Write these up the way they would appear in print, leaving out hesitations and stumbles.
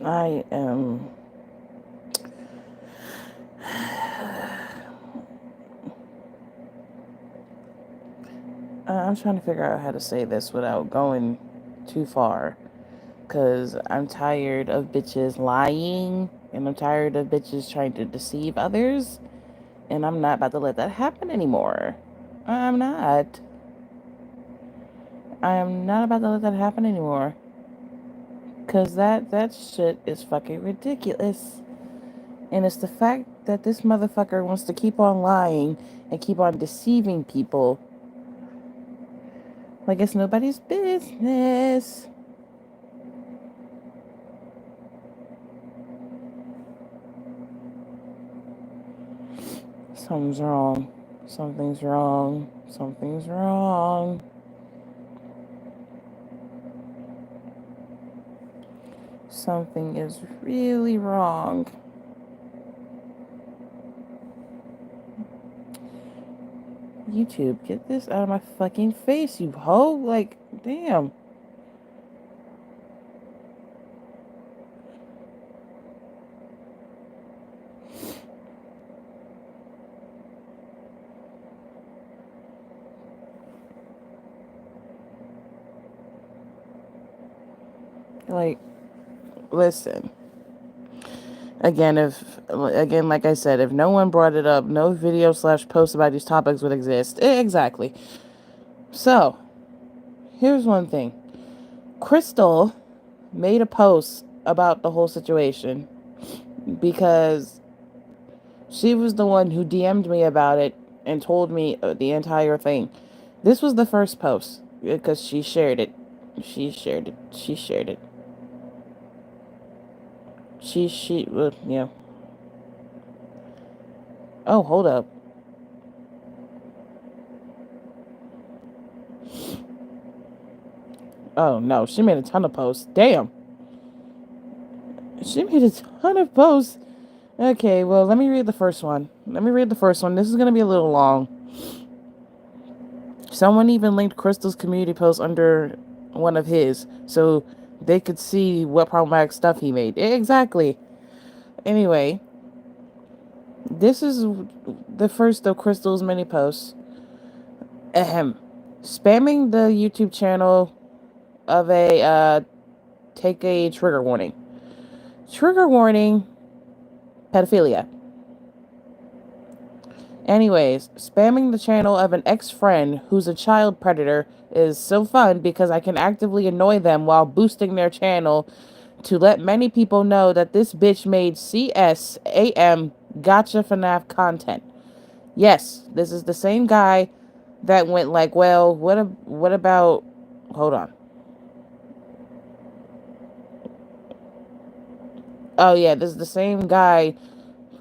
I am. I'm trying to figure out how to say this without going too far. Because I'm tired of bitches lying. And I'm tired of bitches trying to deceive others. And I'm not about to let that happen anymore. I'm not. I am not about to let that happen anymore. Because that shit is fucking ridiculous. And it's the fact that this motherfucker wants to keep on lying and keep on deceiving people like it's nobody's business. Something's wrong. Something's wrong. Something's wrong. Something is really wrong. YouTube, get this out of my fucking face, you hoe. Like, damn. Like, listen. Again, like I said, if no one brought it up, no video/post about these topics would exist. Exactly. So, here's one thing. Crystal made a post about the whole situation because she was the one who DM'd me about it and told me the entire thing. This was the first post because she shared it. She shared it. She shared it. Yeah. Oh, hold up. Oh no, she made a ton of posts. Damn. She made a ton of posts. Okay, well, let me read the first one. This is going to be a little long. Someone even linked Crystal's community post under one of his so they could see what problematic stuff he made. Exactly. Anyway, this is the first of Crystal's many posts. Ahem. Spamming the YouTube channel of take a trigger warning. Trigger warning, pedophilia. Anyways, spamming the channel of an ex-friend who's a child predator is so fun because I can actively annoy them while boosting their channel to let many people know that this bitch made CSAM gotcha FNAF content. Yes, this is the same guy that went like, well, what about... Hold on. Oh yeah, this is the same guy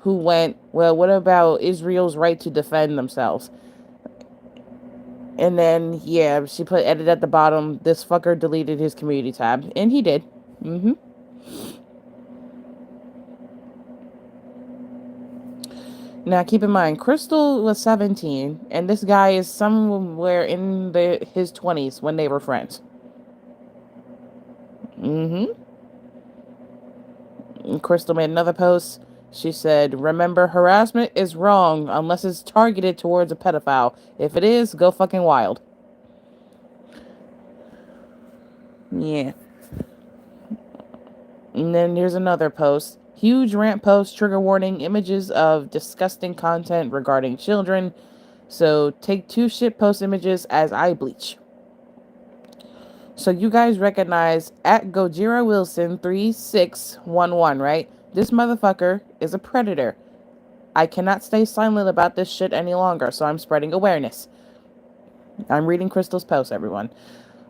who went, well, what about Israel's right to defend themselves? And then, yeah, she put edit at the bottom. This fucker deleted his community tab. And he did. Mm-hmm. Now, keep in mind, Crystal was 17, and this guy is somewhere in his 20s when they were friends. Mm-hmm. And Crystal made another post. She said, remember, harassment is wrong unless it's targeted towards a pedophile. If it is, go fucking wild. Yeah. And then here's another post. Huge rant post, trigger warning, images of disgusting content regarding children. So take 2 shit post images as I bleach. So you guys recognize at Gojira Wilson 3611, right? This motherfucker is a predator. I cannot stay silent about this shit any longer, so I'm spreading awareness. I'm reading Crystal's post, everyone.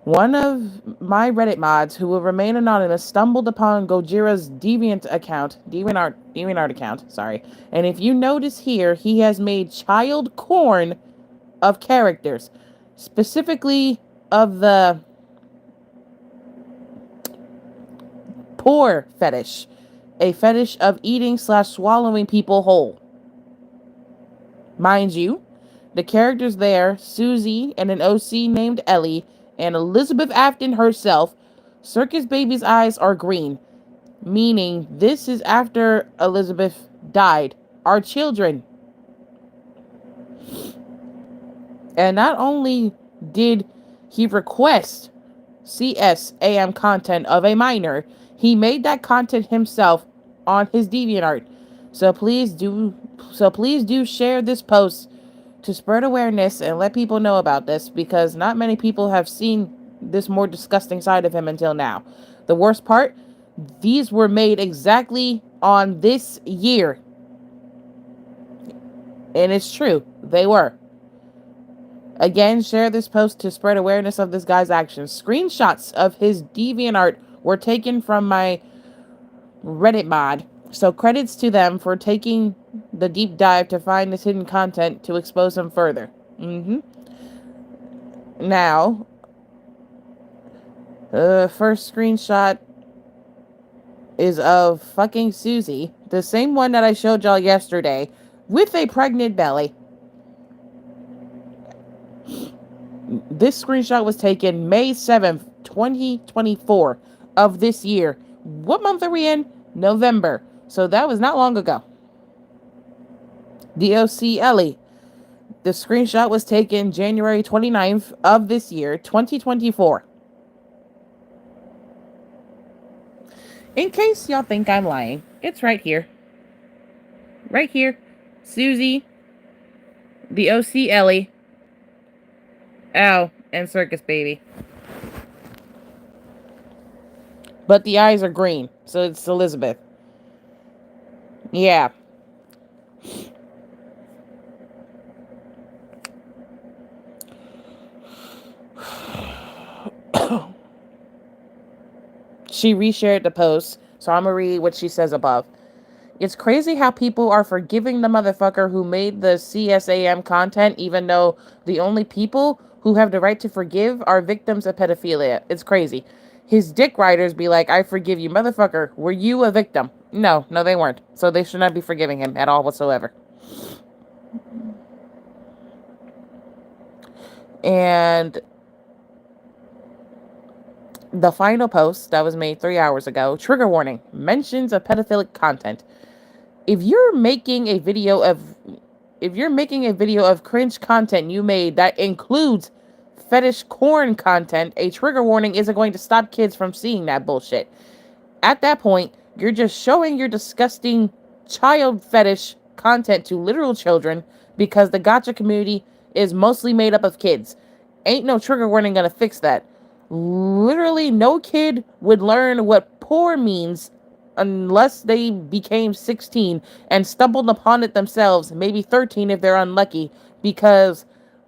One of my Reddit mods, who will remain anonymous, stumbled upon Gojira's DeviantArt account, sorry. And if you notice here, he has made child corn of characters, specifically of the poor fetish, a fetish of eating/swallowing people whole. Mind you, the characters there, Susie and an OC named Ellie, and Elizabeth Afton herself, Circus Baby's eyes are green. Meaning, this is after Elizabeth died. Our children. And not only did he request CSAM content of a minor, he made that content himself on his DeviantArt. So please do share this post to spread awareness and let people know about this, because not many people have seen this more disgusting side of him until now. The worst part, these were made exactly on this year. And it's true, they were. Again, share this post to spread awareness of this guy's actions. Screenshots of his DeviantArt were taken from my Reddit mod, so credits to them for taking the deep dive to find this hidden content to expose him further. Now, first screenshot is of fucking Susie, the same one that I showed y'all yesterday, with a pregnant belly. This screenshot was taken May 7th, 2024 of this year. What month are we in? November. So that was not long ago. DOC Ellie. The screenshot was taken January 29th of this year, 2024. In case y'all think I'm lying, it's right here. Right here. Susie, the OC Ellie, Ow, and Circus Baby. But the eyes are green, so it's Elizabeth. Yeah. She reshared the post, so I'm gonna read what she says above. It's crazy how people are forgiving the motherfucker who made the CSAM content, even though the only people who have the right to forgive are victims of pedophilia. It's crazy. His dick riders be like, I forgive you. Motherfucker, were you a victim? No, they weren't. So they should not be forgiving him at all whatsoever. And the final post that was made 3 hours ago, trigger warning, mentions of pedophilic content. If you're making a video of cringe content you made that includes fetish corn content, a trigger warning isn't going to stop kids from seeing that bullshit. At that point, you're just showing your disgusting child fetish content to literal children, because the gacha community is mostly made up of kids. Ain't no trigger warning gonna fix that. Literally no kid would learn what poor means unless they became 16 and stumbled upon it themselves, maybe 13 if they're unlucky, because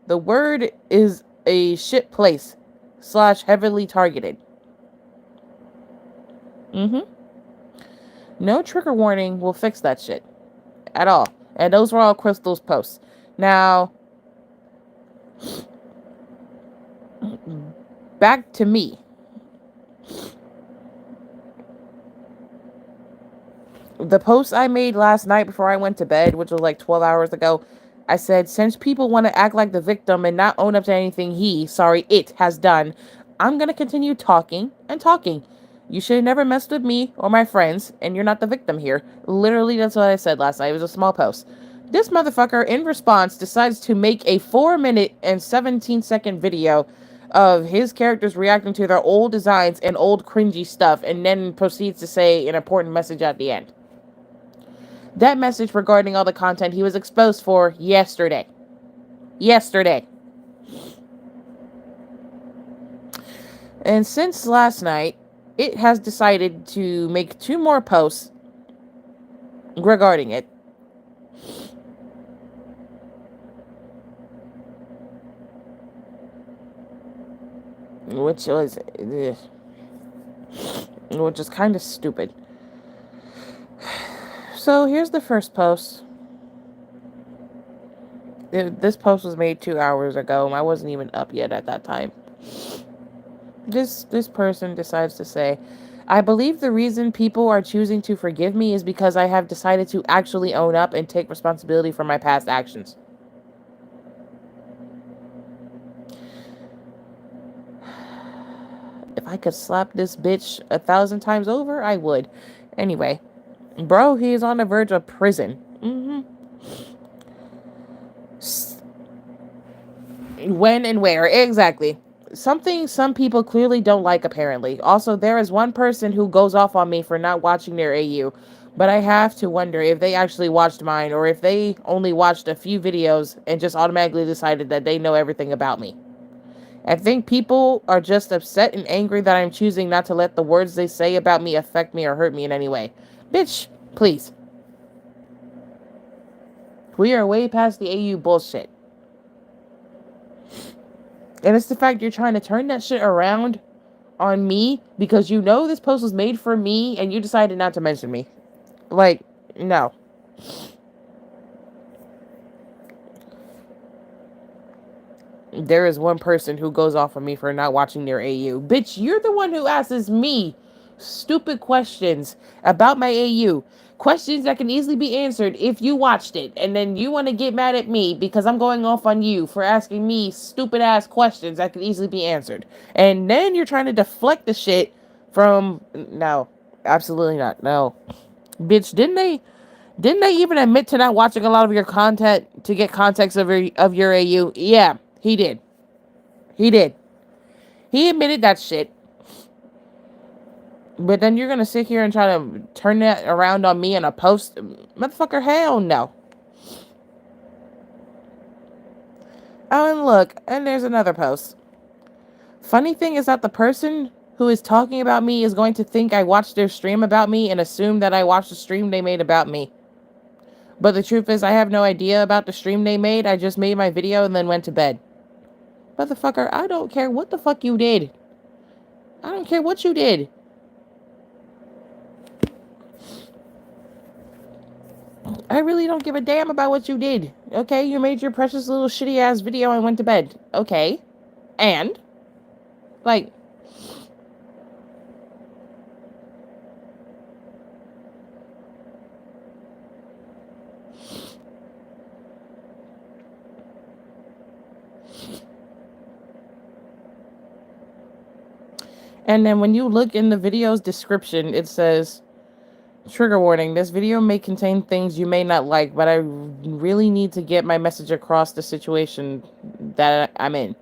the word is a shit place / heavily targeted. No trigger warning will fix that shit at all. And those were all Crystal's posts. Now, back to me. The post I made last night before I went to bed, which was like 12 hours ago, I said, since people want to act like the victim and not own up to anything it has done, I'm going to continue talking and talking. You should have never messed with me or my friends, and you're not the victim here. Literally, that's what I said last night. It was a small post. This motherfucker, in response, decides to make a 4-minute and 17-second video of his characters reacting to their old designs and old cringy stuff, and then proceeds to say an important message at the end. That message regarding all the content he was exposed for yesterday. And since last night, it has decided to make 2 more posts regarding it. Which is kind of stupid. So here's the first post. This post was made 2 hours ago. I wasn't even up yet at that time. This person decides to say, I believe the reason people are choosing to forgive me is because I have decided to actually own up and take responsibility for my past actions. If I could slap this bitch 1,000 times over, I would. Anyway, bro, he is on the verge of prison. When and where? Exactly. Something some people clearly don't like, apparently. Also, there is one person who goes off on me for not watching their AU, but I have to wonder if they actually watched mine or if they only watched a few videos and just automatically decided that they know everything about me. I think people are just upset and angry that I'm choosing not to let the words they say about me affect me or hurt me in any way. Bitch, please. We are way past the AU bullshit. And it's the fact you're trying to turn that shit around on me because you know this post was made for me and you decided not to mention me. Like, no. There is one person who goes off on me for not watching their AU. Bitch, you're the one who asks me stupid questions about my AU. Questions that can easily be answered if you watched it. And then you want to get mad at me because I'm going off on you for asking me stupid ass questions that can easily be answered. And then you're trying to deflect the shit from... No. Absolutely not. No. Bitch, didn't they even admit to not watching a lot of your content to get context of your AU? Yeah, he did. He did. He admitted that shit. But then you're gonna sit here and try to turn that around on me in a post? Motherfucker, hell no. Oh, and look, and there's another post. Funny thing is that the person who is talking about me is going to think I watched their stream about me and assume that I watched the stream they made about me. But the truth is, I have no idea about the stream they made. I just made my video and then went to bed. Motherfucker, I don't care what the fuck you did. I don't care what you did. I really don't give a damn about what you did. Okay, you made your precious little shitty ass video and went to bed. Okay. And? Like... And then when you look in the video's description, it says, trigger warning, this video may contain things you may not like, but I really need to get my message across the situation that I'm in.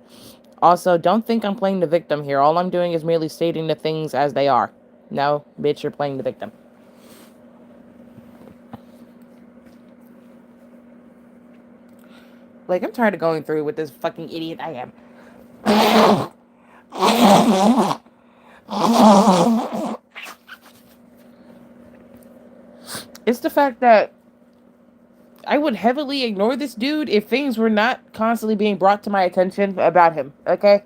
Also, don't think I'm playing the victim here. All I'm doing is merely stating the things as they are. No, bitch, you're playing the victim. Like, I'm tired of going through with this fucking idiot I am. It's the fact that I would heavily ignore this dude if things were not constantly being brought to my attention about him, okay?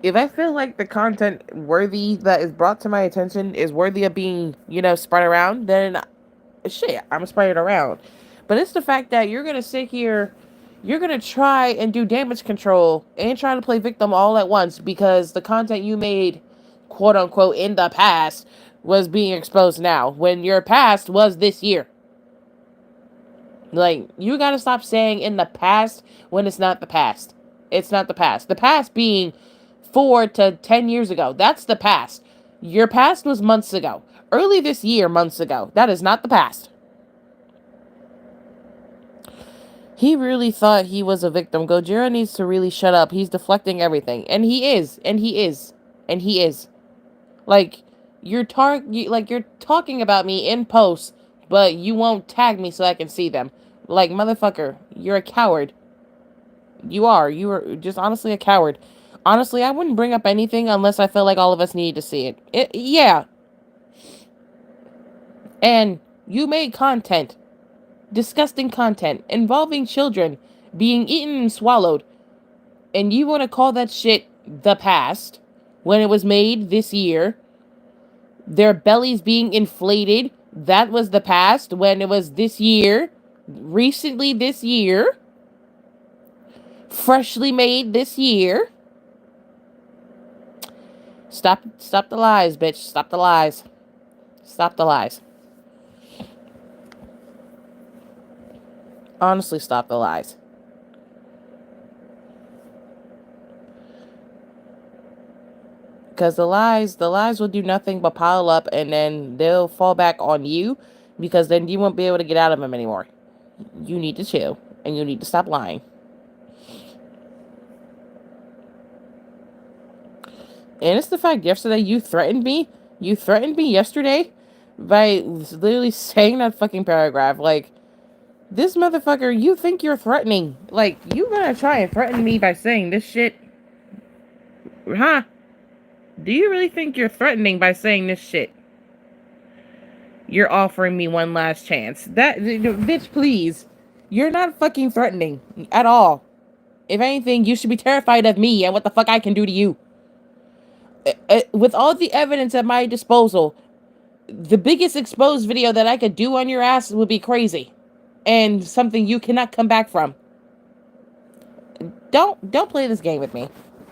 If I feel like the content worthy that is brought to my attention is worthy of being, spread around, then shit, I'm spread it around. But it's the fact that you're gonna sit here, you're gonna try and do damage control and try to play victim all at once because the content you made, quote unquote, in the past was being exposed now, when your past was this year. Like, you gotta stop saying in the past when it's not the past. It's not the past. The past being 4 to 10 years ago. That's the past. Your past was months ago. Early this year, months ago. That is not the past. He really thought he was a victim. Gojira needs to really shut up. He's deflecting everything. And he is. And he is. And he is. Like, you're talking about me in posts, but you won't tag me so I can see them. Like, motherfucker, you're a coward. You are. You are just honestly a coward. Honestly, I wouldn't bring up anything unless I felt like all of us needed to see it. Yeah. And you made content. Disgusting content involving children being eaten and swallowed. And you want to call that shit the past when it was made this year. Their bellies being inflated. That was the past when it was this year. Recently this year. Freshly made this year. Stop the lies, bitch. Stop the lies. Stop the lies. Honestly, stop the lies. Because the lies will do nothing but pile up, and then they'll fall back on you, because then you won't be able to get out of them anymore. You need to chill, and you need to stop lying. And it's the fact yesterday you threatened me. You threatened me yesterday by literally saying that fucking paragraph. Like, this motherfucker, you think you're threatening. Like, you gonna try and threaten me by saying this shit? Huh? Do you really think you're threatening by saying this shit? You're offering me one last chance. That, bitch, please. You're not fucking threatening at all. If anything, you should be terrified of me and what the fuck I can do to you. With all the evidence at my disposal, the biggest exposed video that I could do on your ass would be crazy. And something you cannot come back from. Don't play this game with me.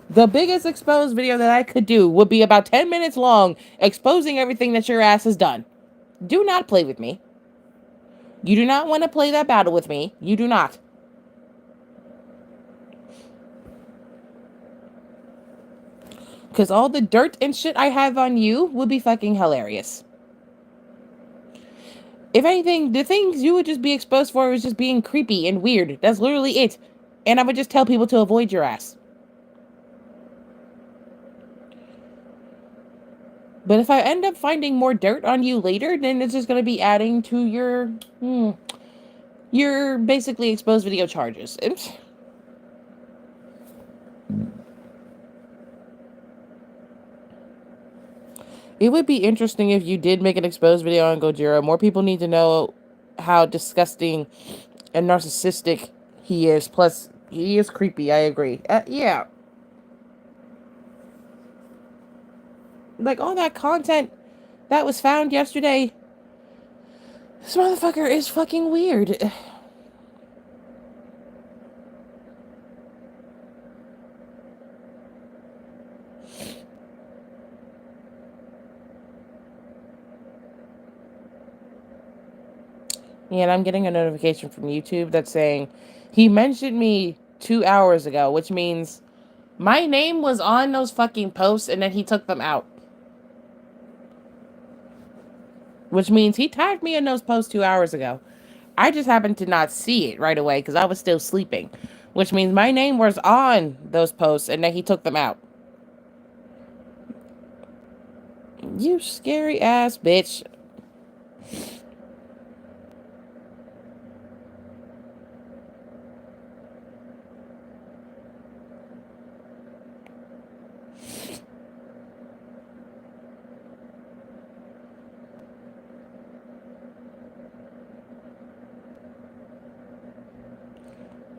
The biggest exposed video that I could do would be about 10 minutes long, exposing everything that your ass has done. Do not play with me. You do not want to play that battle with me. You do not. Because all the dirt and shit I have on you would be fucking hilarious. If anything, the things you would just be exposed for was just being creepy and weird. That's literally it. And I would just tell people to avoid your ass. But if I end up finding more dirt on you later, then it's just going to be adding to your basically exposed video charges. It would be interesting if you did make an exposed video on Gojira. More people need to know how disgusting and narcissistic he is. Plus, he is creepy, I agree. Yeah. Like, all that content that was found yesterday, this motherfucker is fucking weird. Yeah, and I'm getting a notification from YouTube that's saying he mentioned me 2 hours ago, which means my name was on those fucking posts and then he took them out. Which means he tagged me in those posts 2 hours ago. I just happened to not see it right away because I was still sleeping. Which means my name was on those posts and then he took them out. You scary ass bitch.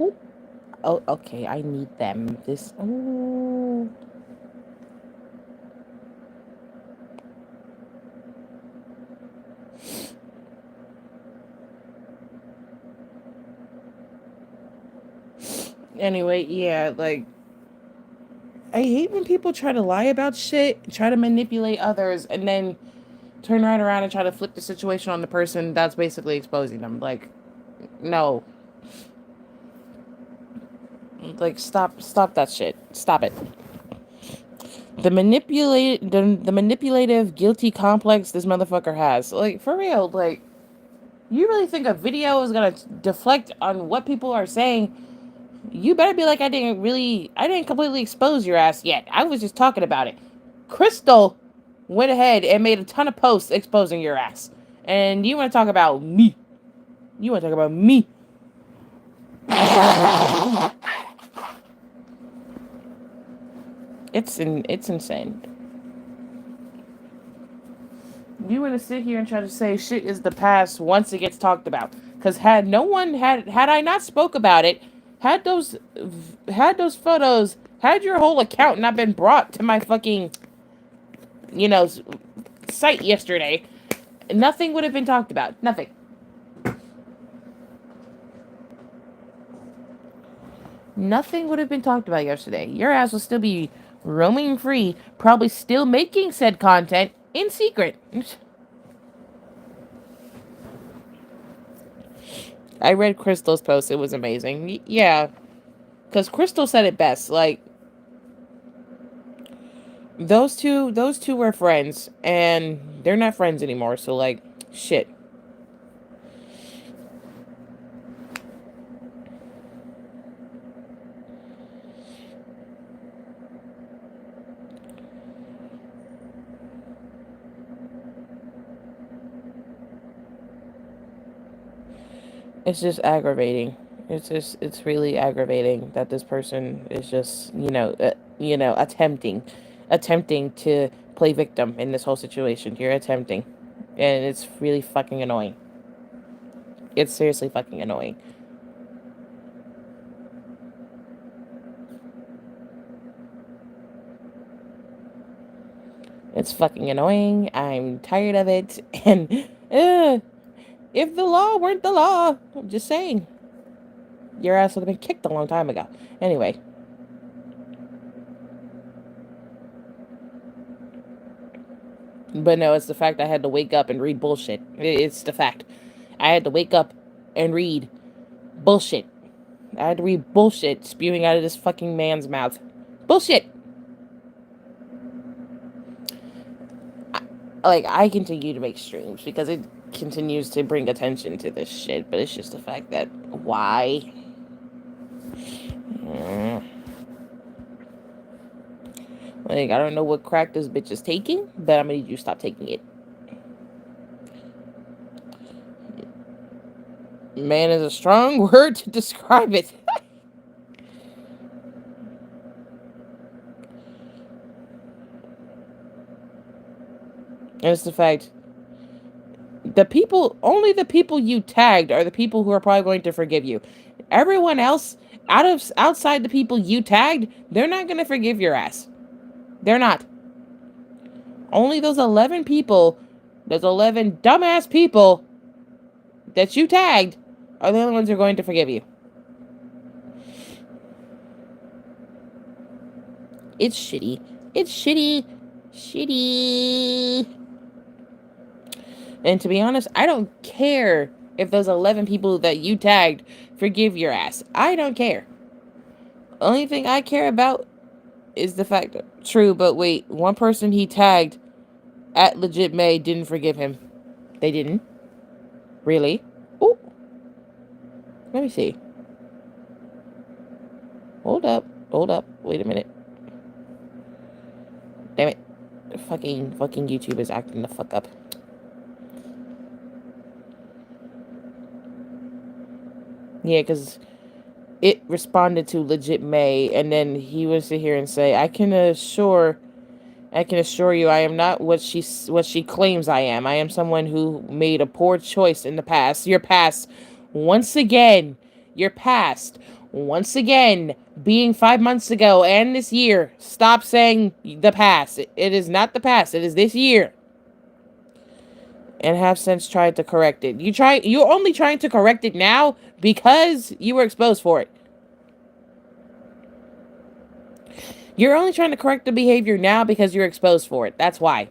Ooh. Oh, okay, I need them. This. Ooh. Anyway, yeah, like, I hate when people try to lie about shit, try to manipulate others, and then turn right around and try to flip the situation on the person that's basically exposing them. Like, no. Like, stop that shit. Stop it. The manipulative guilty complex this motherfucker has. Like, for real, like, you really think a video is gonna deflect on what people are saying? You better be like, I didn't completely expose your ass yet. I was just talking about it. Crystal went ahead and made a ton of posts exposing your ass. And you want to talk about me. You want to talk about me. It's insane. You want to sit here and try to say shit is the past once it gets talked about. Because had I not spoke about it, had those photos, had your whole account not been brought to my fucking, site yesterday, nothing would have been talked about. Nothing. Nothing would have been talked about yesterday. Your ass will still be roaming free, probably still making said content in secret. I read Crystal's post. It was amazing. Yeah. Because Crystal said it best. Like, Those two were friends, and they're not friends anymore. So like, shit. It's just aggravating. It's really aggravating that this person is just, attempting to play victim in this whole situation. You're attempting, and it's really fucking annoying. It's seriously fucking annoying. It's fucking annoying. I'm tired of it. And if the law weren't the law, I'm just saying, your ass would have been kicked a long time ago. Anyway. But no, it's the fact I had to wake up and read bullshit. It's the fact. I had to wake up and read bullshit. I had to read bullshit spewing out of this fucking man's mouth. Bullshit! I continue to make streams because it continues to bring attention to this shit, but it's just the fact that, why? I don't know what crack this bitch is taking, but I'm gonna need you to stop taking it. Man is a strong word to describe it. And it's the fact, only the people you tagged are the people who are probably going to forgive you. Everyone else, outside the people you tagged, they're not going to forgive your ass. They're not. Only those 11 people, those 11 dumbass people that you tagged are the only ones who are going to forgive you. It's shitty. It's shitty. Shitty. And to be honest, I don't care if those 11 people that you tagged forgive your ass. I don't care. Only thing I care about is the fact that, true, but wait, one person he tagged at Legit May didn't forgive him. They didn't? Really? Oh. Let me see. Hold up. Wait a minute. Damn it. Fucking YouTube is acting the fuck up. Yeah, because it responded to Legit May, and then he would sit here and say, I can assure you I am not what she claims I am. I am someone who made a poor choice in the past. Your past, once again, being 5 months ago and this year. Stop saying the past. It is not the past. It is this year. And have since tried to correct it. You're only trying to correct it now because you were exposed for it. You're only trying to correct the behavior now because you're exposed for it. That's why.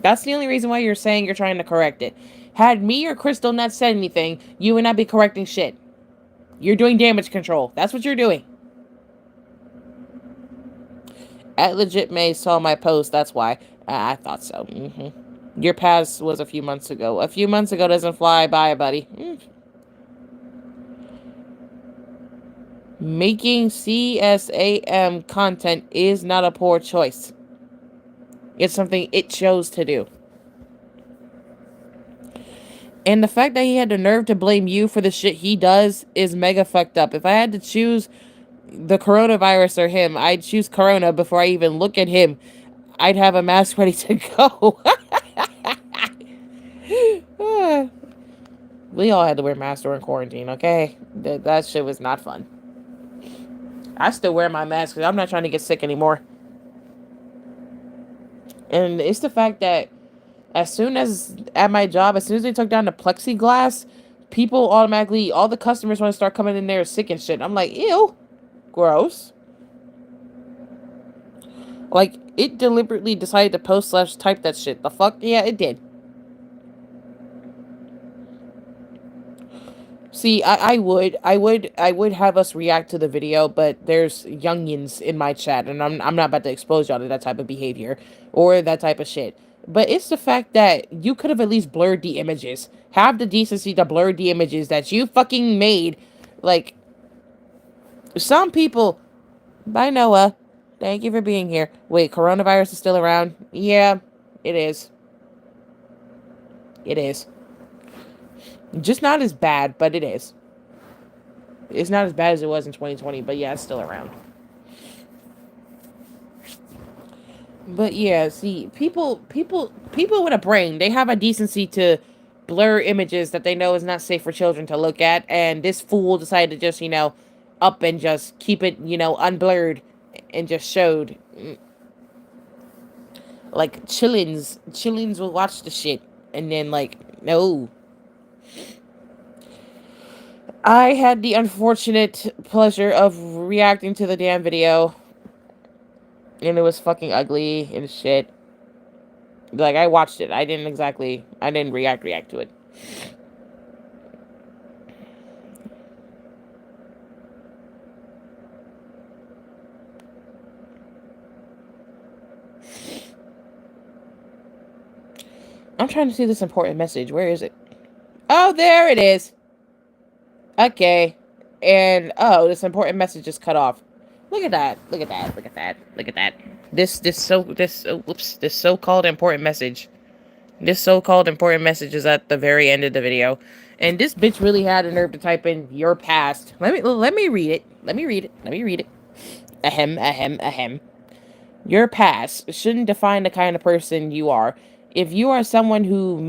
That's the only reason why you're saying you're trying to correct it. Had me or Crystal not said anything, you would not be correcting shit. You're doing damage control. That's what you're doing. At Legit May saw my post. That's why. I thought so. Your pass was a few months ago. A few months ago doesn't fly by, buddy. Making CSAM content is not a poor choice. It's something it chose to do. And the fact that he had the nerve to blame you for the shit he does is mega fucked up. If I had to choose the coronavirus or him, I'd choose Corona before I even look at him. I'd have a mask ready to go. We all had to wear masks during quarantine, okay? That shit was not fun. I still wear my mask because I'm not trying to get sick anymore. And it's the fact that at my job, as soon as they took down the plexiglass, people automatically, all the customers want to start coming in there sick and shit. I'm like, ew, gross. Like, it deliberately decided to post/type that shit. The fuck? Yeah, it did. See, I would have us react to the video, but there's youngins in my chat, and I'm not about to expose y'all to that type of behavior or that type of shit. But it's the fact that you could have at least blurred the images. Have the decency to blur the images that you fucking made. Like, some people. Bye, Noah. Thank you for being here. Wait, coronavirus is still around? Yeah, it is. It is. Just not as bad, but it is. It's not as bad as it was in 2020, but yeah, it's still around. But yeah, see, people with a brain, they have a decency to blur images that they know is not safe for children to look at, and this fool decided to just, up and just keep it, unblurred and just showed. Like, chillins will watch the shit, and then, like, no. I had the unfortunate pleasure of reacting to the damn video, and it was fucking ugly and shit. Like, I watched it. I didn't react to it. I'm trying to see this important message. Where is it? Oh, there it is. Okay. And, oh, this important message is cut off. Look at that. Look at that. Look at that. Look at that. This so-called important message. This so-called important message is at the very end of the video. And this bitch really had the nerve to type in your past. Let me read it. Let me read it. Let me read it. Ahem, ahem, ahem. Your past shouldn't define the kind of person you are. If you are someone who's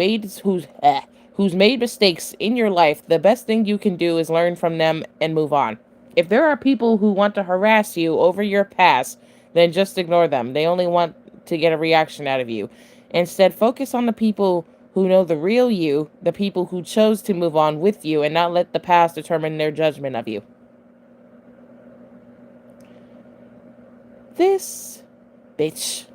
made mistakes in your life, the best thing you can do is learn from them and move on. If there are people who want to harass you over your past, then just ignore them. They only want to get a reaction out of you. Instead, focus on the people who know the real you, the people who chose to move on with you and not let the past determine their judgment of you. This bitch.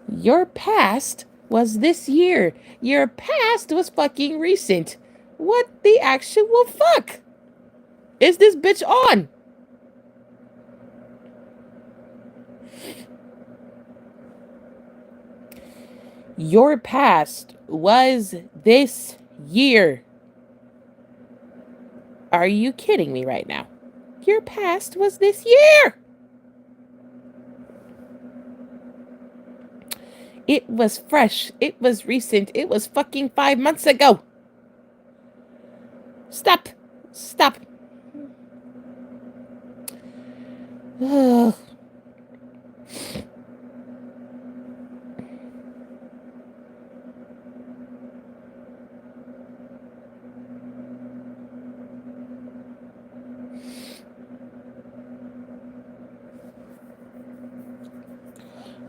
Your past was this year. Your past was fucking recent. What the actual fuck is this bitch on? Your past was this year. Are you kidding me right now? Your past was this year. It was fresh. It was recent. It was fucking 5 months ago. Stop. Stop. Ugh.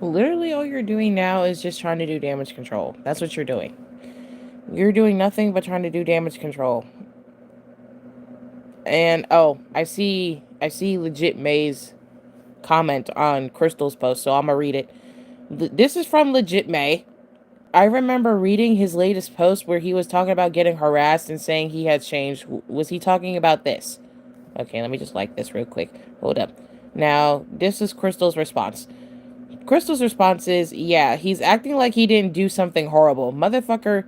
Literally all you're doing now is just trying to do damage control. That's what you're doing. You're doing nothing but trying to do damage control. And, oh, I see Legit May's comment on Crystal's post, so I'm gonna read it. This is from Legit May. I remember reading his latest post where he was talking about getting harassed and saying he had changed. Was he talking about this? Okay, let me just like this real quick. Hold up. Now, this is Crystal's response. Crystal's response is, yeah, he's acting like he didn't do something horrible. Motherfucker,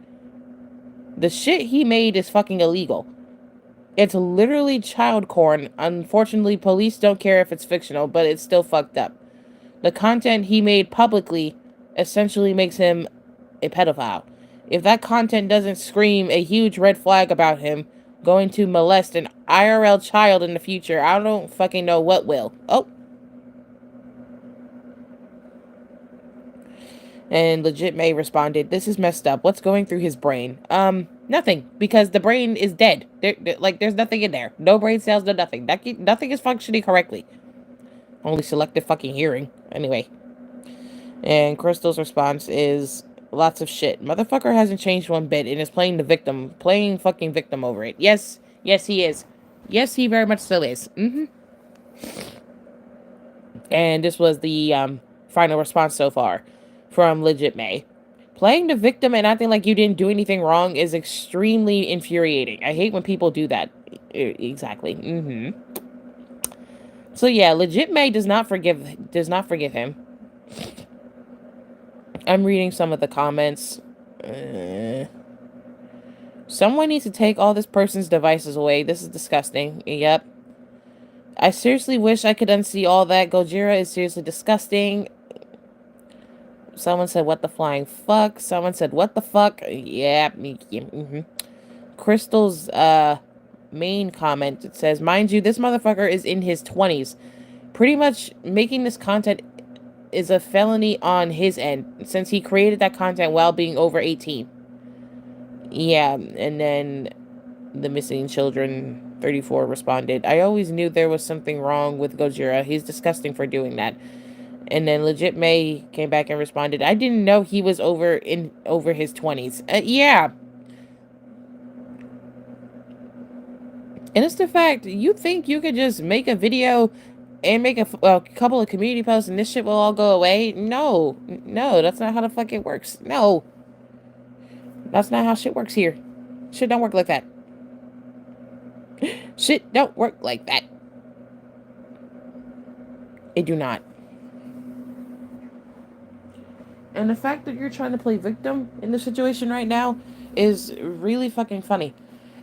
the shit he made is fucking illegal. It's literally child porn. Unfortunately, police don't care if it's fictional, but it's still fucked up. The content he made publicly essentially makes him a pedophile. If that content doesn't scream a huge red flag about him going to molest an IRL child in the future, I don't fucking know what will. Oh. And Legit May responded, this is messed up. What's going through his brain? Nothing. Because the brain is dead. There's nothing in there. No brain cells, no nothing. Nothing is functioning correctly. Only selective fucking hearing. Anyway. And Crystal's response is, lots of shit. Motherfucker hasn't changed one bit and is playing the victim. Playing fucking victim over it. Yes. Yes, he is. Yes, he very much still is. And this was the, final response so far from Legit May. Playing the victim and acting like you didn't do anything wrong is extremely infuriating. I hate when people do that. Exactly. So yeah, legit May does not forgive him. I'm reading some of the comments. Someone needs to take all this person's devices away. This is disgusting. Yep. I seriously wish I could unsee all that. Gojira is seriously disgusting. Someone said, what the flying fuck? Someone said, what the fuck? Yeah. Crystal's, main comment, it says, mind you, this motherfucker is in his 20s. Pretty much making this content is a felony on his end, since he created that content while being over 18. Yeah, and then the missing children 34 responded, I always knew there was something wrong with Gojira. He's disgusting for doing that. And then legit May came back and responded, I didn't know he was over his 20s. Yeah. And it's the fact, you think you could just make a video and make a couple of community posts and this shit will all go away? No. No, that's not how the fuck it works. No. That's not how shit works here. Shit don't work like that. Shit don't work like that. It do not. And the fact that you're trying to play victim in this situation right now is really fucking funny.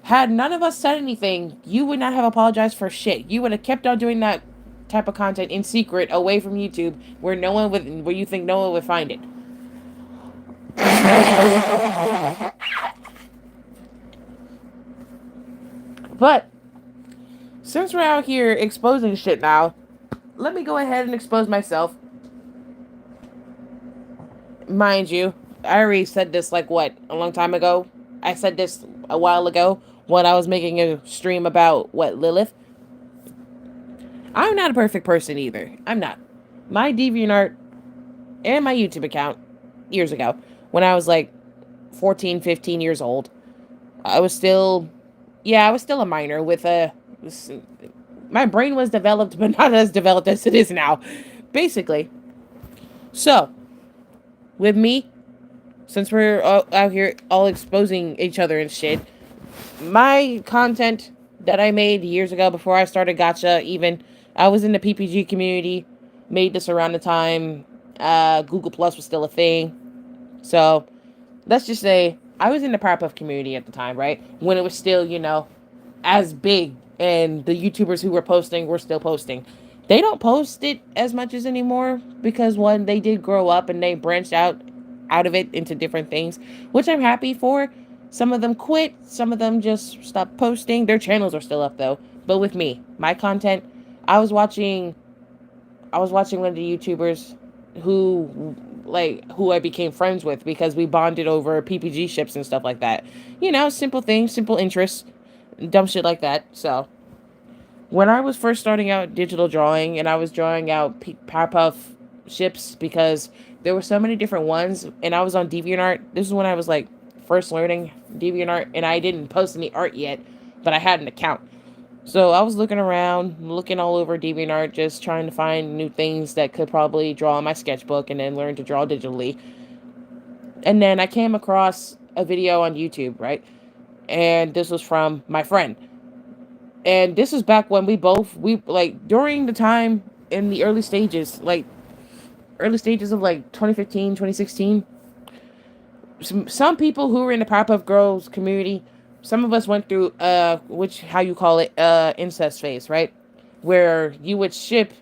Had none of us said anything, you would not have apologized for shit. You would have kept on doing that type of content in secret away from YouTube where you think no one would find it. But since we're out here exposing shit now, let me go ahead and expose myself. Mind you, I already said this a long time ago. I said this a while ago when I was making a stream about Lilith. I'm not a perfect person either. I'm not. My DeviantArt and my YouTube account years ago, when I was 14, 15 years old, I was still a minor with my brain was developed, but not as developed as it is now, basically. So, with me, since we're out here all exposing each other and shit, my content that I made years ago before I started Gacha, even, I was in the PPG community, made this around the time Google Plus was still a thing. So, let's just say I was in the Powerpuff community at the time, right? When it was still, as big, and the YouTubers who were posting were still posting. They don't post it as much as anymore because, one, they did grow up and they branched out of it into different things, which I'm happy for. Some of them quit, some of them just stopped posting. Their channels are still up though. But with me, my content, I was watching one of the YouTubers who I became friends with because we bonded over PPG ships and stuff like that. Simple things, simple interests, dumb shit like that. So, when I was first starting out digital drawing and I was drawing out Powerpuff ships because there were so many different ones and I was on DeviantArt. This is when I was first learning DeviantArt and I didn't post any art yet, but I had an account. So I was looking around, looking all over DeviantArt, just trying to find new things that could probably draw on my sketchbook and then learn to draw digitally. And then I came across a video on YouTube, right? And this was from my friend. And this was back when during the time in the early stages of 2015, 2016. Some people who were in the Powerpuff Girls community, some of us went through, incest phase, right? Where you would ship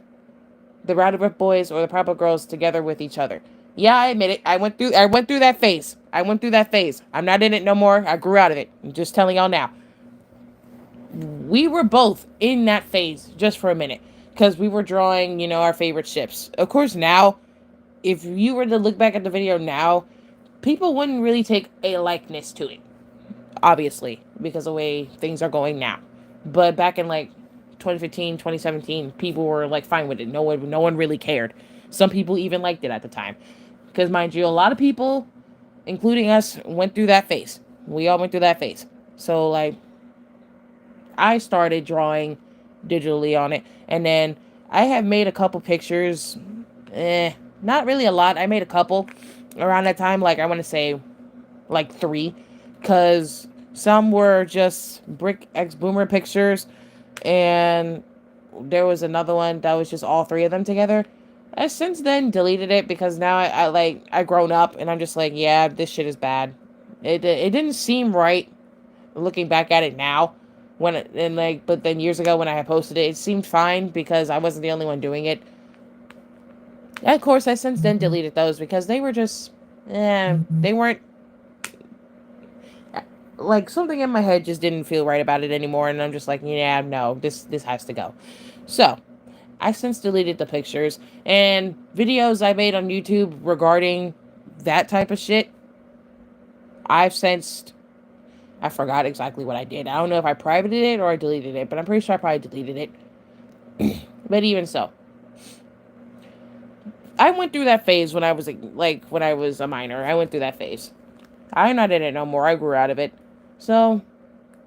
the Rowdyruff Boys or the Powerpuff Girls together with each other. Yeah, I admit it. I went through that phase. I'm not in it no more. I grew out of it. I'm just telling y'all now. We were both in that phase just for a minute because we were drawing, our favorite ships. Of course, now, if you were to look back at the video now, people wouldn't really take a likeness to it, obviously, because of the way things are going now. But back in 2015, 2017, people were fine with it. No one really cared. Some people even liked it at the time. Because mind you, a lot of people, including us, went through that phase. We all went through that phase. So I started drawing digitally on it. And then I have made a couple pictures. Not really a lot. I made a couple around that time. I want to say 3. Because Some were just Brick X Boomer pictures, and there was another one that was just all three of them together. I since then deleted it because now I grown up and I'm just like, yeah, this shit is bad. It didn't seem right looking back at it now. But then years ago when I had posted it, it seemed fine because I wasn't the only one doing it. And of course, I since then deleted those because they were just, they weren't, like, something in my head just didn't feel right about it anymore, and I'm just like, yeah, no, this has to go. So, I since deleted the pictures, and videos I made on YouTube regarding that type of shit, I forgot exactly what I did. I don't know if I privated it or I deleted it, but I'm pretty sure I probably deleted it. But even so, I went through that phase when I was when I was a minor. I went through that phase. I'm not in it no more. I grew out of it. So,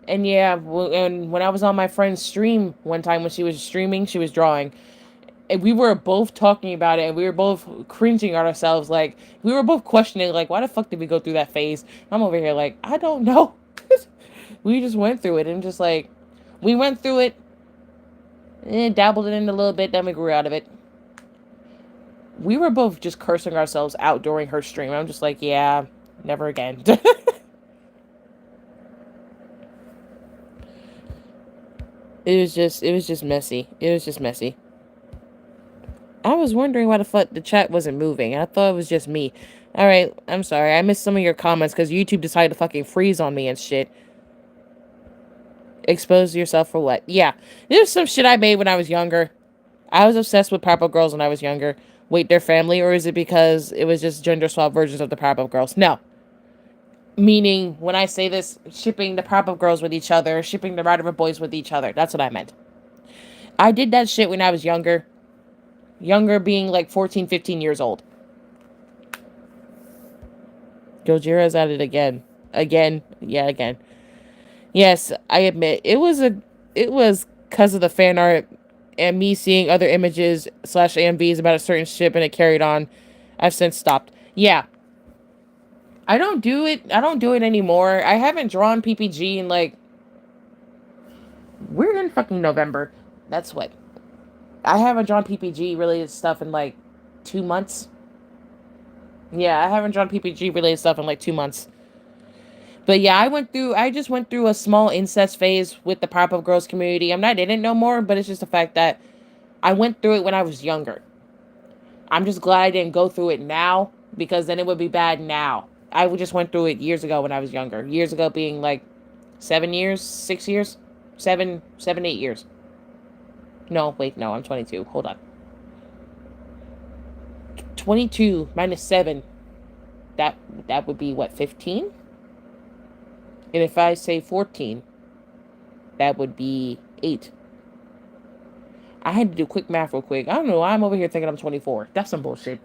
and yeah, and when I was on my friend's stream one time when she was streaming, she was drawing. And we were both talking about it, and we were both cringing at ourselves. Like, we were both questioning, like, why the fuck did we go through that phase? I'm over here like, I don't know. We just went through it, and just like, we went through it, and dabbled in it a little bit, then we grew out of it. We were both just cursing ourselves out during her stream. I'm just like, yeah, never again. It was just messy. It was just messy. I was wondering why the fuck the chat wasn't moving. I thought it was just me. Alright, I'm sorry. I missed some of your comments because YouTube decided to fucking freeze on me and shit. Expose yourself for what? Yeah. There's some shit I made when I was younger. I was obsessed with Powerpuff Girls when I was younger. Wait, their family? Or is it because it was just gender swap versions of the Powerpuff Girls? No. Meaning, when I say this, shipping the Powerpuff Girls with each other, shipping the Rider Boys with each other. That's what I meant. I did that shit when I was younger. Younger being like 14, 15 years old. Gojira's at it again. Again. Yeah, again. Yes, I admit, it was because of the fan art and me seeing other images / AMVs about a certain ship and it carried on. I've since stopped. Yeah. I don't do it anymore. I haven't drawn PPG in like, we're in fucking November. That's what. I haven't drawn PPG related stuff in like 2 months. Yeah, I haven't drawn PPG related stuff in like 2 months. But yeah, I just went through a small incest phase with the Powerpuff Girls community. I'm not in it no more, but it's just the fact that I went through it when I was younger. I'm just glad I didn't go through it now, because then it would be bad now. I just went through it years ago when I was younger. Years ago being like 7 years, 6 years, 7, 8 years. No, wait, no, I'm 22. Hold on. 22 minus 7. That would be what, 15? And if I say 14, that would be 8. I had to do quick math real quick. I don't know. I'm over here thinking I'm 24. That's some bullshit.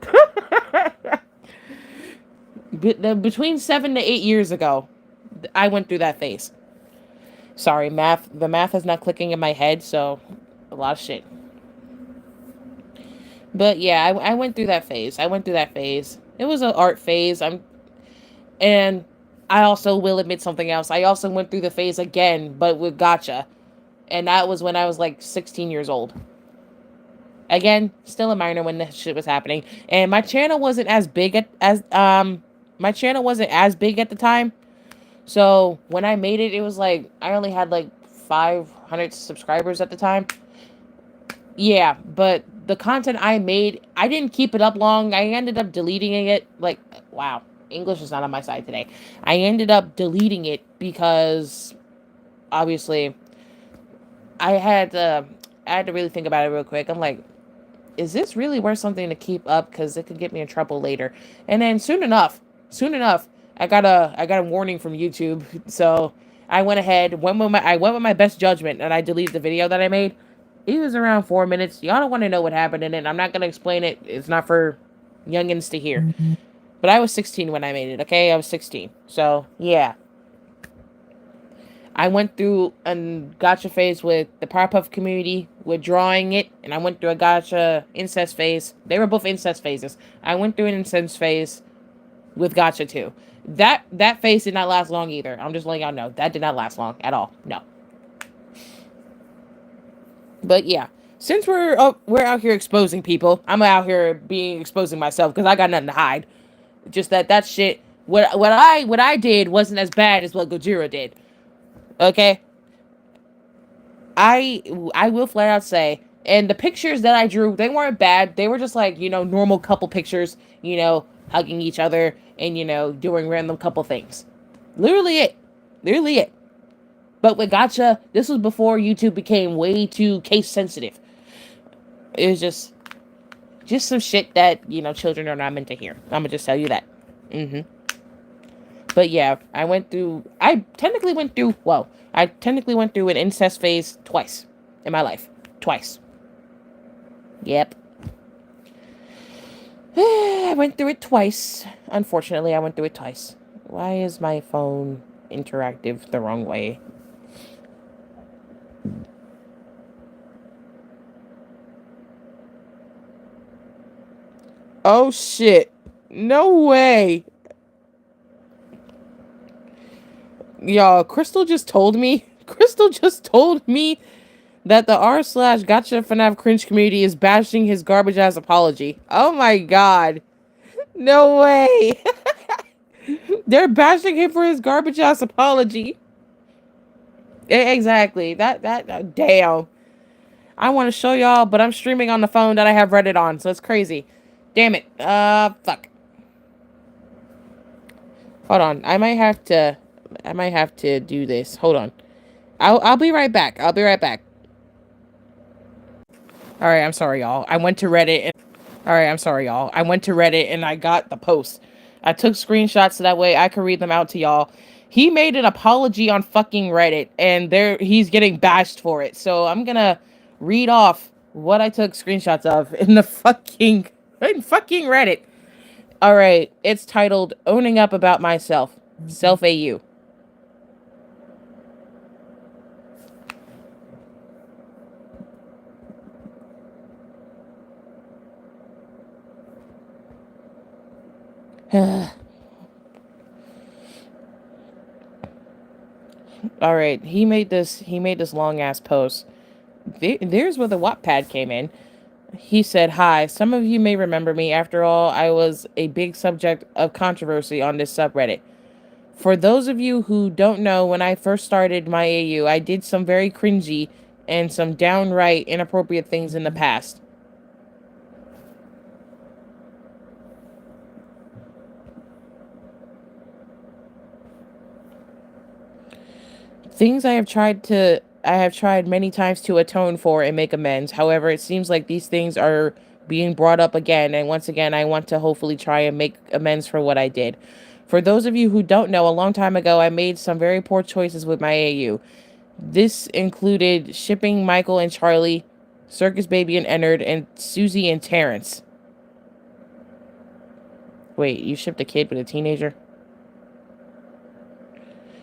Between 7 to 8 years ago, I went through that phase. Sorry, math. The math is not clicking in my head, so a lot of shit. But yeah, I went through that phase. It was an art phase. And I also will admit something else. I also went through the phase again, but with gacha. And that was when I was like 16 years old. Again, still a minor when this shit was happening. And my channel wasn't as big at the time. So when I made it, it was like I only had like 500 subscribers at the time. Yeah, but the content I made, I didn't keep it up long. I ended up deleting it. Like, wow, English is not on my side today. I ended up deleting it because obviously I had to really think about it real quick. I'm like, is this really worth something to keep up? Because it could get me in trouble later. And then soon enough, I got a warning from YouTube. So I went with my best judgment, and I deleted the video that I made. It was around 4 minutes. Y'all don't want to know what happened in it. I'm not gonna explain it. It's not for youngins to hear. But I was 16 when I made it. Okay, I was 16. So yeah. I went through a gacha phase with the Powerpuff community, with drawing it, and I went through a gacha incest phase. They were both incest phases. I went through an incest phase with gacha too. That face did not last long either. I'm just letting y'all know that did not last long at all. No. But yeah, since we're out here exposing people, I'm out here being exposing myself because I got nothing to hide. Just that shit. What I did wasn't as bad as what Gojira did. Okay, I will flat out say, and the pictures that I drew, they weren't bad. They were just like, normal couple pictures, hugging each other and, doing random couple things. Literally it. Literally it. But with Gotcha, this was before YouTube became way too case sensitive. It was just some shit that, children are not meant to hear. I'm gonna just tell you that. Mm-hmm. But yeah, I technically went through an incest phase twice in my life. Twice. Yep. I went through it twice. Unfortunately, I went through it twice. Why is my phone interactive the wrong way? Oh shit. No way. Y'all, Crystal just told me. Crystal just told me that the r/gotcha FNAF cringe community is bashing his garbage ass apology. Oh my god. No way. They're bashing him for his garbage ass apology. Exactly. That damn. I want to show y'all, but I'm streaming on the phone that I have Reddit on, so it's crazy. Damn it. Fuck. Hold on. I might have to do this. Hold on. I'll be right back. I'll be right back. All right, I'm sorry, y'all. I went to Reddit and I got the post. I took screenshots so that way I could read them out to y'all. He made an apology on fucking Reddit and he's getting bashed for it. So I'm going to read off what I took screenshots of in fucking Reddit. All right, it's titled Owning Up About Myself. Self AU. All right, he made this long ass post. There's where the Wattpad came in. He said, "Hi, some of you may remember me. After all, I was a big subject of controversy on this subreddit. For those of you who don't know, when I first started my AU, I did some very cringy and some downright inappropriate things in the past. Things I have tried many times to atone for and make amends. However, it seems like these things are being brought up again, and once again, I want to hopefully try and make amends for what I did. For those of you who don't know, a long time ago, I made some very poor choices with my AU. This included shipping Michael and Charlie, Circus Baby and Ennard, and Susie and Terrence." Wait, you shipped a kid with a teenager?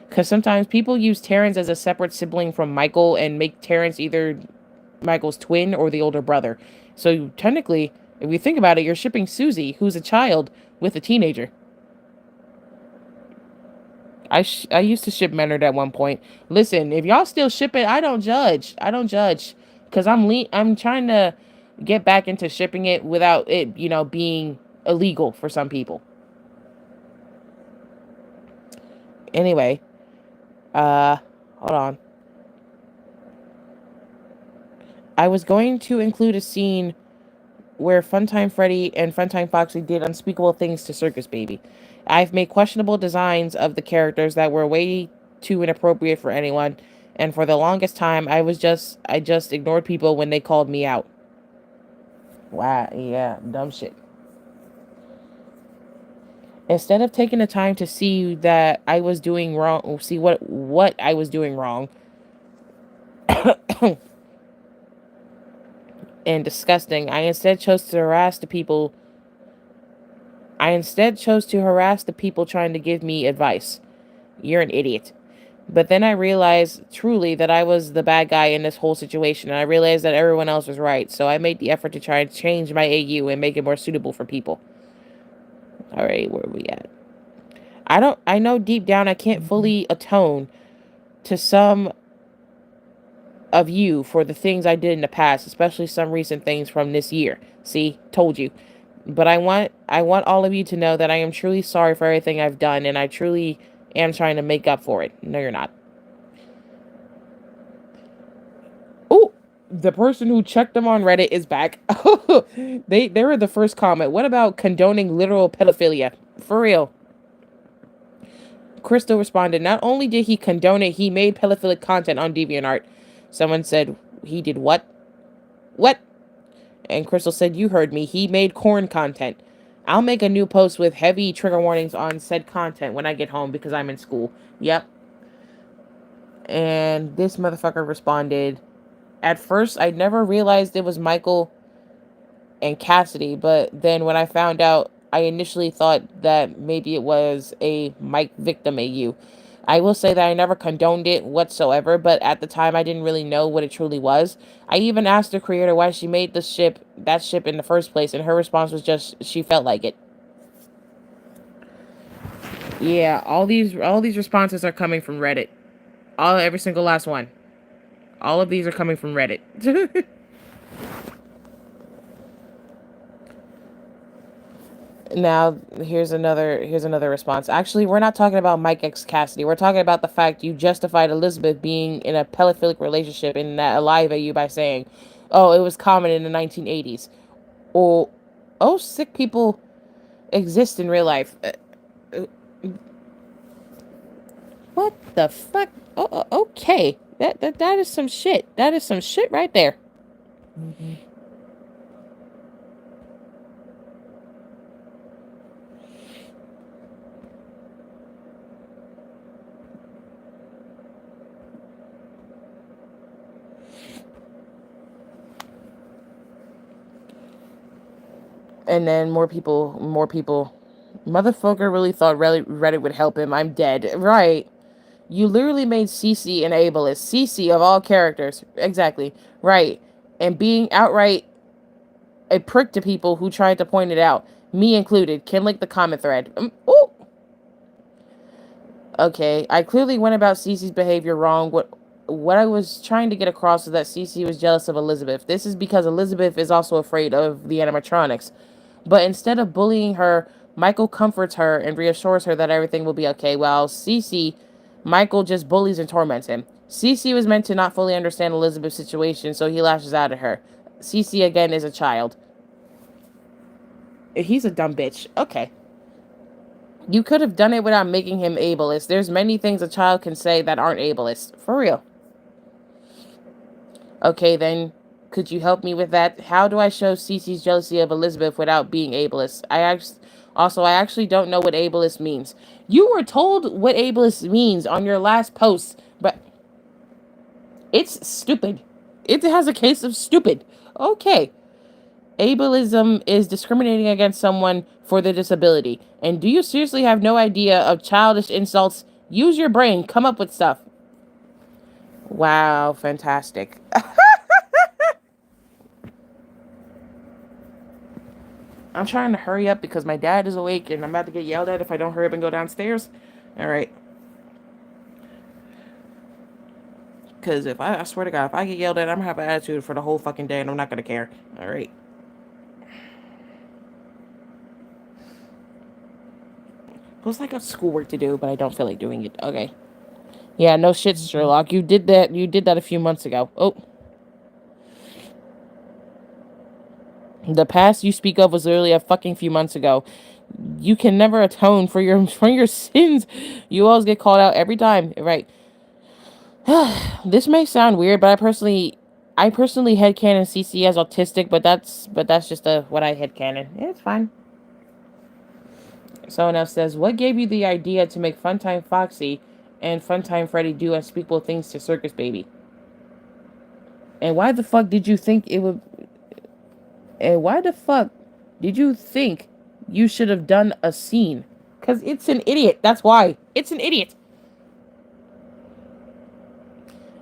Because sometimes people use Terrence as a separate sibling from Michael and make Terrence either Michael's twin or the older brother. So technically, if you think about it, you're shipping Susie, who's a child, with a teenager. I used to ship Menard at one point. Listen, if y'all still ship it, I don't judge. I don't judge. Because I'm trying to get back into shipping it without it, being illegal for some people. Anyway, hold on. I was going to include a scene where Funtime Freddy and Funtime Foxy did unspeakable things to Circus Baby. I've made questionable designs of the characters that were way too inappropriate for anyone, and for the longest time, I just ignored people when they called me out. Wow, yeah, dumb shit. Instead of taking the time to see that I was doing wrong, see what I was doing wrong, and disgusting, I instead chose to harass the people trying to give me advice. You're an idiot. But then I realized truly that I was the bad guy in this whole situation, and I realized that everyone else was right. So I made the effort to try and change my AU and make it more suitable for people. Alright, where are we at? I know deep down I can't fully atone to some of you for the things I did in the past, especially some recent things from this year. See, told you. But I want all of you to know that I am truly sorry for everything I've done, and I truly am trying to make up for it. No, you're not. Oh, the person who checked them on Reddit is back. They were the first comment. What about condoning literal pedophilia? For real. Crystal responded, not only did he condone it, he made pedophilic content on DeviantArt. Someone said, he did what? What? And Crystal said, you heard me. He made corn content. I'll make a new post with heavy trigger warnings on said content when I get home because I'm in school. Yep. And this motherfucker responded, at first, I never realized it was Michael and Cassidy, but then when I found out, I initially thought that maybe it was a Mike victim AU. I will say that I never condoned it whatsoever, but at the time I didn't really know what it truly was. I even asked the creator why she made that ship in the first place, and her response was just she felt like it. Yeah, all these responses are coming from Reddit. Every single last one. All of these are coming from Reddit. Now, here's another response. Actually, we're not talking about Mike X Cassidy. We're talking about the fact you justified Elizabeth being in a pedophilic relationship in that Alive AU by saying, "Oh, it was common in the 1980s." Or, "Oh, sick people exist in real life." What the fuck? Oh, okay. That is some shit. That is some shit right there. Mm-hmm. And then more people. Motherfucker really thought Reddit would help him. I'm dead. Right. You literally made Cece an ableist. Cece of all characters. Exactly. Right. And being outright a prick to people who tried to point it out. Me included. Can link the comment thread. Oh. Okay. I clearly went about Cece's behavior wrong. What I was trying to get across is that Cece was jealous of Elizabeth. This is because Elizabeth is also afraid of the animatronics. But instead of bullying her, Michael comforts her and reassures her that everything will be okay, while Cece, Michael just bullies and torments him. Cece was meant to not fully understand Elizabeth's situation, so he lashes out at her. Cece, again, is a child. He's a dumb bitch. Okay. You could have done it without making him ableist. There's many things a child can say that aren't ableist. For real. Okay, then, could you help me with that? How do I show Cece's jealousy of Elizabeth without being ableist? I actually don't know what ableist means. You were told what ableist means on your last post, but it's stupid. It has a case of stupid. Okay. Ableism is discriminating against someone for their disability. And do you seriously have no idea of childish insults? Use your brain. Come up with stuff. Wow, fantastic. I'm trying to hurry up because my dad is awake and I'm about to get yelled at if I don't hurry up and go downstairs. All right. Because I swear to God, if I get yelled at, I'm going to have an attitude for the whole fucking day and I'm not going to care. All right. Looks like I have schoolwork to do, but I don't feel like doing it. Okay. Yeah, no shit, Sherlock. You did that. You did that a few months ago. Oh. The past you speak of was literally a fucking few months ago. You can never atone for your sins. You always get called out every time. Right. This may sound weird, but I personally headcanon CC as autistic, but that's just what I headcanon. Yeah, it's fine. Someone else says, what gave you the idea to make Funtime Foxy and Funtime Freddy do unspeakable things to Circus Baby? And why the fuck did you think it would... And why the fuck did you think you should have done a scene? Because it's an idiot. That's why. It's an idiot.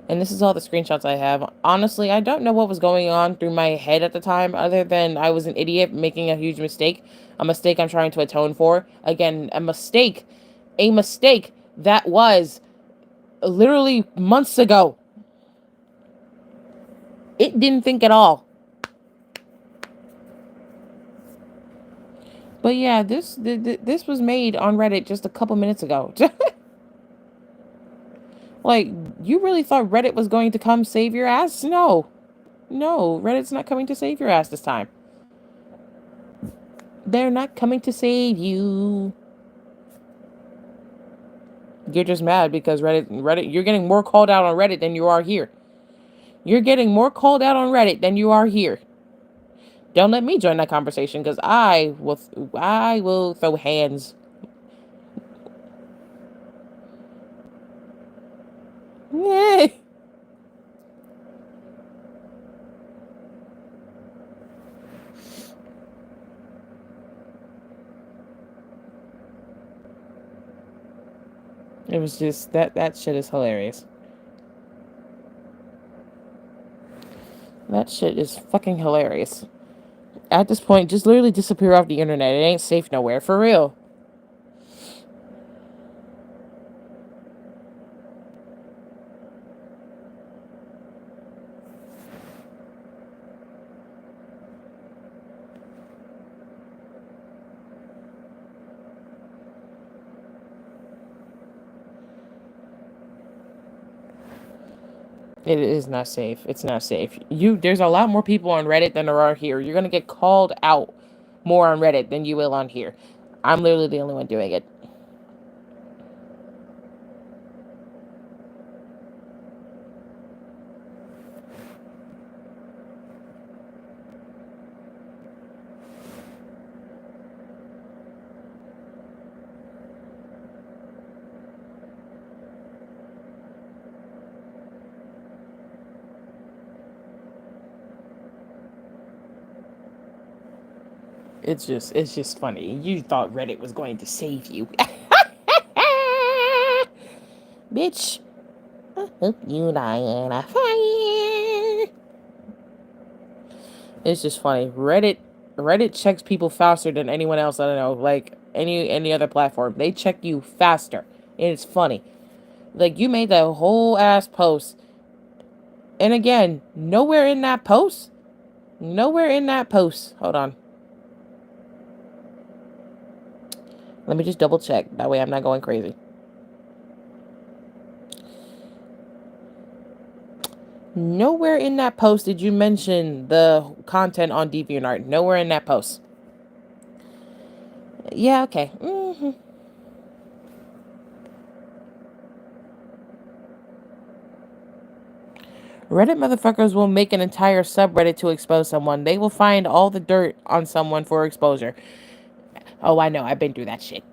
And this is all the screenshots I have. Honestly, I don't know what was going on through my head at the time, other than I was an idiot making a huge mistake. A mistake I'm trying to atone for. Again, a mistake a mistake that was literally months ago. It didn't think at all. But yeah, this was made on Reddit just a couple minutes ago. Like, you really thought Reddit was going to come save your ass? No. No, Reddit's not coming to save your ass this time. They're not coming to save you. You're just mad because Reddit, you're getting more called out on Reddit than you are here. You're getting more called out on Reddit than you are here. Don't let me join that conversation because I will throw hands. Yay. It was just that shit is hilarious. That shit is fucking hilarious. At this point, just literally disappear off the internet. It ain't safe nowhere, for real. It is not safe. It's not safe. There's a lot more people on Reddit than there are here. You're gonna get called out more on Reddit than you will on here. I'm literally the only one doing it. It's just funny. You thought Reddit was going to save you. Bitch. I hope you die in a fire. It's just funny. Reddit checks people faster than anyone else. I don't know, like any other platform. They check you faster. And it's funny. Like, you made that whole ass post. And again, nowhere in that post. Nowhere in that post. Hold on. Let me just double check. That way I'm not going crazy. Nowhere in that post did you mention the content on DeviantArt. Nowhere in that post. Yeah, okay. Reddit motherfuckers will make an entire subreddit to expose someone. They will find all the dirt on someone for exposure. Oh, I know. I've been through that shit.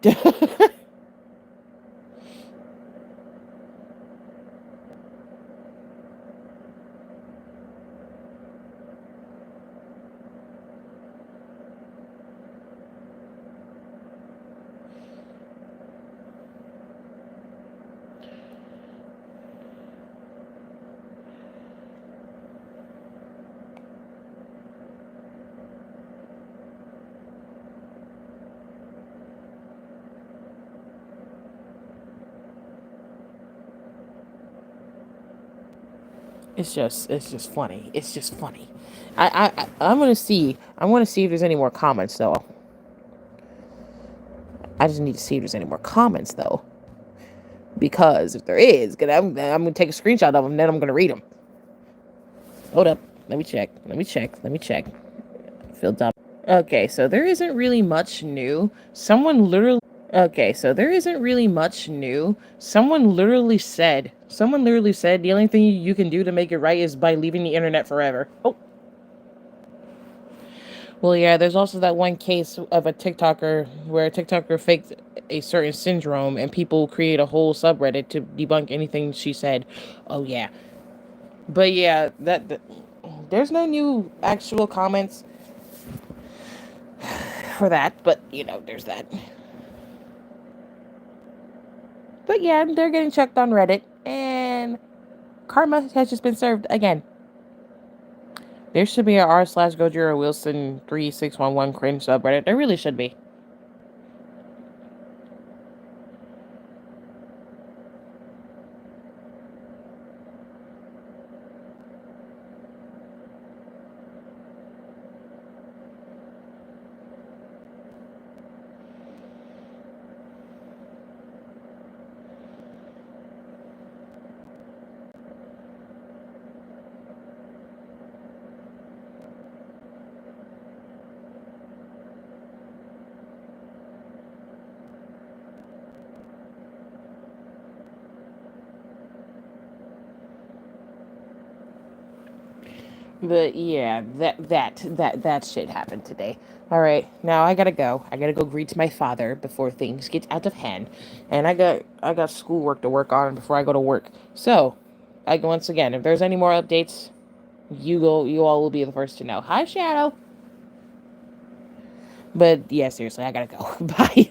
it's just funny. It's just funny. I'm gonna see. I want to see if there's any more comments though. I just need to see if there's any more comments though, because if there is, I'm gonna take a screenshot of them, then I'm gonna read them. Hold up. Let me check. Feel dumb. Okay, so there isn't really much new. Okay, so there isn't really much new. Someone literally said the only thing you can do to make it right is by leaving the internet forever. Oh. Well, yeah, there's also that one case of a TikToker where a TikToker faked a certain syndrome and people create a whole subreddit to debunk anything she said. Oh, yeah. But yeah, there's no new actual comments for that, but there's that. But yeah, they're getting checked on Reddit, and karma has just been served again. There should be a r/Gojira Wilson 3611 cringe subreddit. There really should be. But yeah, that shit happened today. All right, now I gotta go. I gotta go greet my father before things get out of hand, and I got schoolwork to work on before I go to work. So, once again, if there's any more updates, you all will be the first to know. Hi, Shadow. But yeah, seriously, I gotta go. Bye.